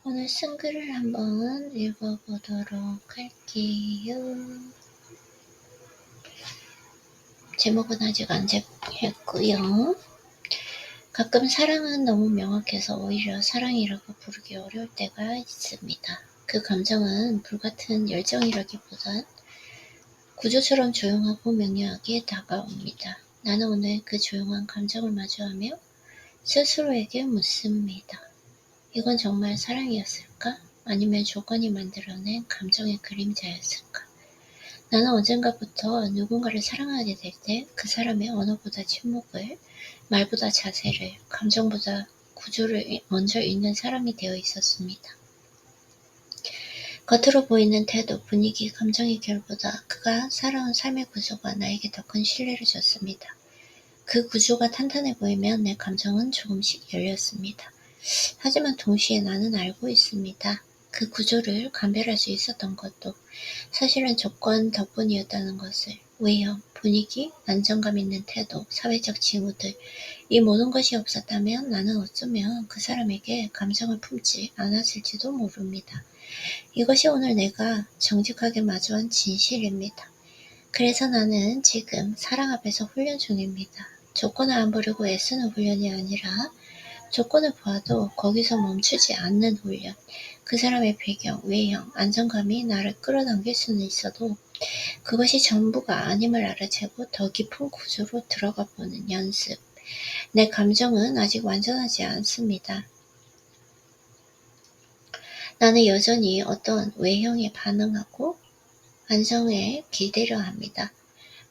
오늘 쓴 글을 한번 읽어보도록 할게요. 제목은 아직 안 정했고요. 가끔 사랑은 너무 명확해서 오히려 사랑이라고 부르기 어려울 때가 있습니다. 그 감정은 불같은 열정이라기보단 구조처럼 조용하고 명료하게 다가옵니다. 나는 오늘 그 조용한 감정을 마주하며 스스로에게 묻습니다. 이건 정말 사랑이었을까? 아니면 조건이 만들어낸 감정의 그림자였을까? 나는 언젠가부터 누군가를 사랑하게 될 때 그 사람의 언어보다 침묵을, 말보다 자세를, 감정보다 구조를 먼저 읽는 사람이 되어 있었습니다. 겉으로 보이는 태도, 분위기, 감정의 결보다 그가 살아온 삶의 구조가 나에게 더 큰 신뢰를 줬습니다. 그 구조가 탄탄해 보이면 내 감정은 조금씩 열렸습니다. 하지만 동시에 나는 알고 있습니다. 그 구조를 감별할 수 있었던 것도 사실은 조건 덕분이었다는 것을. 외형, 분위기, 안정감 있는 태도, 사회적 징후들, 이 모든 것이 없었다면 나는 어쩌면 그 사람에게 감정을 품지 않았을지도 모릅니다. 이것이 오늘 내가 정직하게 마주한 진실입니다. 그래서 나는 지금 사랑 앞에서 훈련 중입니다. 조건을 안 보려고 애쓰는 훈련이 아니라 조건을 보아도 거기서 멈추지 않는 훈련. 그 사람의 배경, 외형, 안정감이 나를 끌어당길 수는 있어도 그것이 전부가 아님을 알아채고 더 깊은 구조로 들어가 보는 연습. 내 감정은 아직 완전하지 않습니다. 나는 여전히 어떤 외형에 반응하고 안정에 기대려 합니다.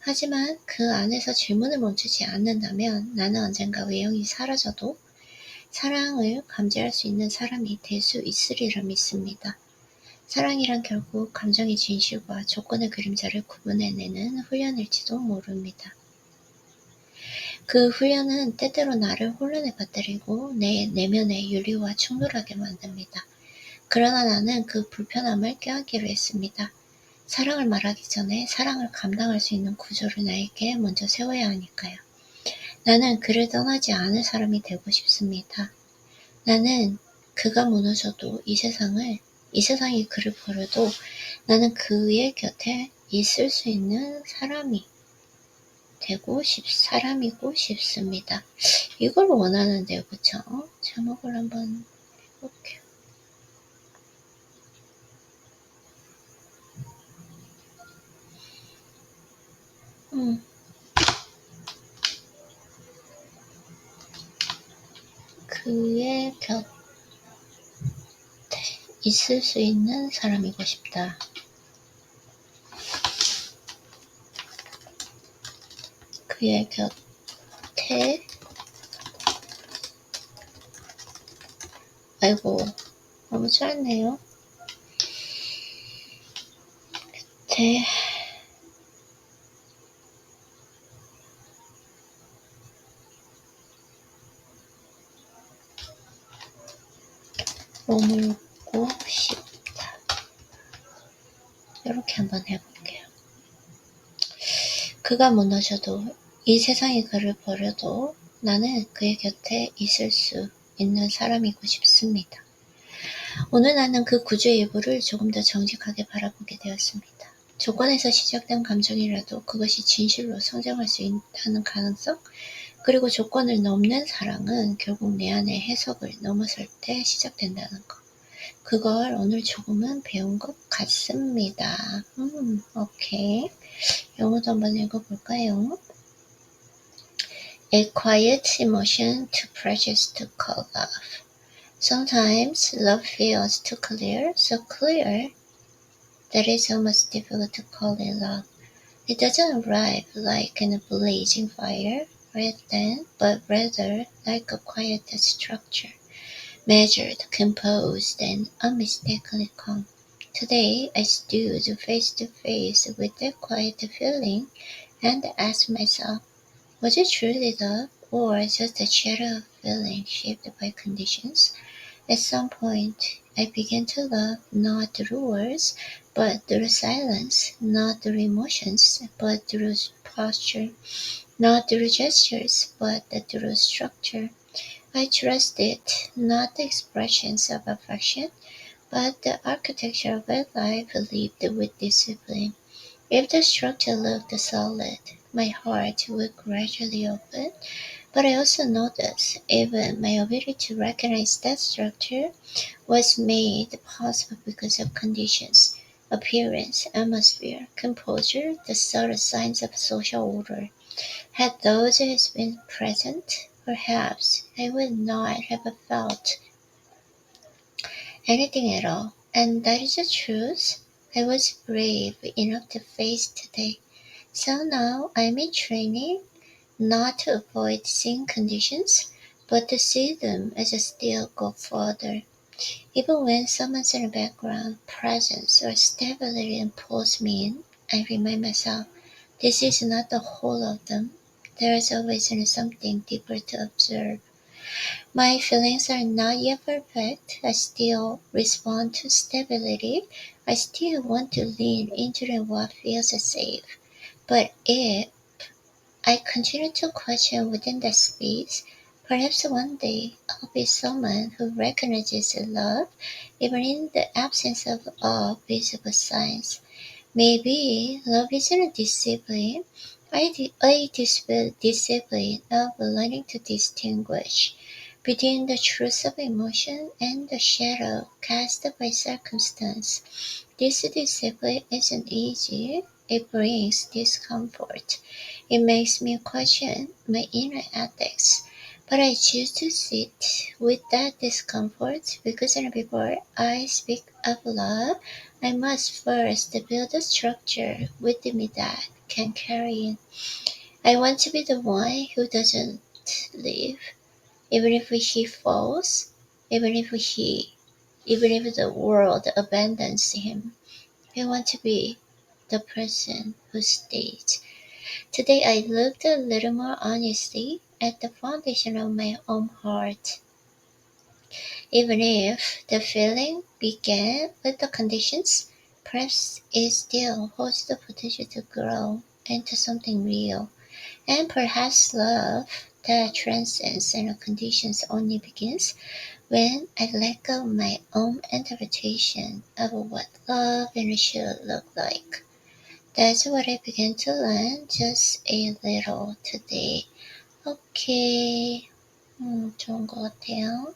하지만 그 안에서 질문을 멈추지 않는다면 나는 언젠가 외형이 사라져도 사랑을 감지할 수 있는 사람이 될 수 있으리라 믿습니다. 사랑이란 결국 감정의 진실과 조건의 그림자를 구분해내는 훈련일지도 모릅니다. 그 훈련은 때때로 나를 혼란에 빠뜨리고 내 내면의 윤리와 충돌하게 만듭니다. 그러나 나는 그 불편함을 껴안기로 했습니다. 사랑을 말하기 전에 사랑을 감당할 수 있는 구조를 나에게 먼저 세워야 하니까요. 나는 그를 떠나지 않을 사람이 되고 싶습니다. 나는 그가 무너져도 이 세상이 그를 버려도 나는 그의 곁에 있을 수 있는 사람이고 싶습니다. 이걸 원하는데요, 그쵸? 제목을 한번 해볼게요. 그의 곁에 있을 수 있는 사람이고 싶다. 그의 곁에 아이고 너무 짧네요. 곁에 머물고 싶다. 이렇게 한번 해볼게요. 그가 무너져도 이 세상이 그를 버려도 나는 그의 곁에 있을 수 있는 사람이고 싶습니다. 오늘 나는 그 구조의 일부를 조금 더 정직하게 바라보게 되었습니다. 조건에서 시작된 감정이라도 그것이 진실로 성장할 수 있다는 가능성, 그리고 조건을 넘는 사랑은 결국 내 안의 해석을 넘어설 때 시작된다는 것. 그걸 오늘 조금은 배운 것 같습니다. 오케이. 영어도 한번 읽어볼까요? A quiet emotion too precious to call love. Sometimes love feels too clear, so clear that it's almost difficult to call it love. It doesn't arrive like in a blazing fire, but rather like a quiet structure, measured, composed, and unmistakably calm. Today I stood face to face with that quiet feeling and asked myself, was it truly love or just a shadow of feeling shaped by conditions? At some point, I began to love not through words, but through silence, not through emotions, but through posture, not through gestures, but through structure. I trusted not the expressions of affection, but the architecture of a life lived with discipline. If the structure looked solid, my heart would gradually open, but I also noticed even my ability to recognize that structure was made possible because of conditions, appearance, atmosphere, composure, the subtle signs of social order. Had those been present, perhaps I would not have felt anything at all. And that is the truth I was brave enough to face today. So now I'm in training not to avoid seeing conditions, but to see them as a still go further. Even when someone's in the background, presence or stability pulls me in, I remind myself this is not the whole of them. There is always something deeper to observe. My feelings are not yet perfect. I still respond to stability. I still want to lean into what feels safe. But if I continue to question within that space, perhaps one day I'll be someone who recognizes love even in the absence of all visible signs. Maybe love isn't a discipline. I discipline of learning to distinguish between the truth of emotion and the shadow cast by circumstance. This discipline isn't easy. It brings discomfort. It makes me question my inner ethics. But I choose to sit with that discomfort because before I speak of love, I must first build a structure within me that can carry it. I want to be the one who doesn't leave, even if he falls, even if he, even if the world abandons him. I want to be the person who stays. Today I looked a little more honestly at the foundation of my own heart. Even if the feeling began with the conditions, perhaps it still holds the potential to grow into something real. And perhaps love that transcends any conditions only begins when I let go of my own interpretation of what love and should look like. That's what I began to learn just a little today. 오케이. 좋은 것 같아요.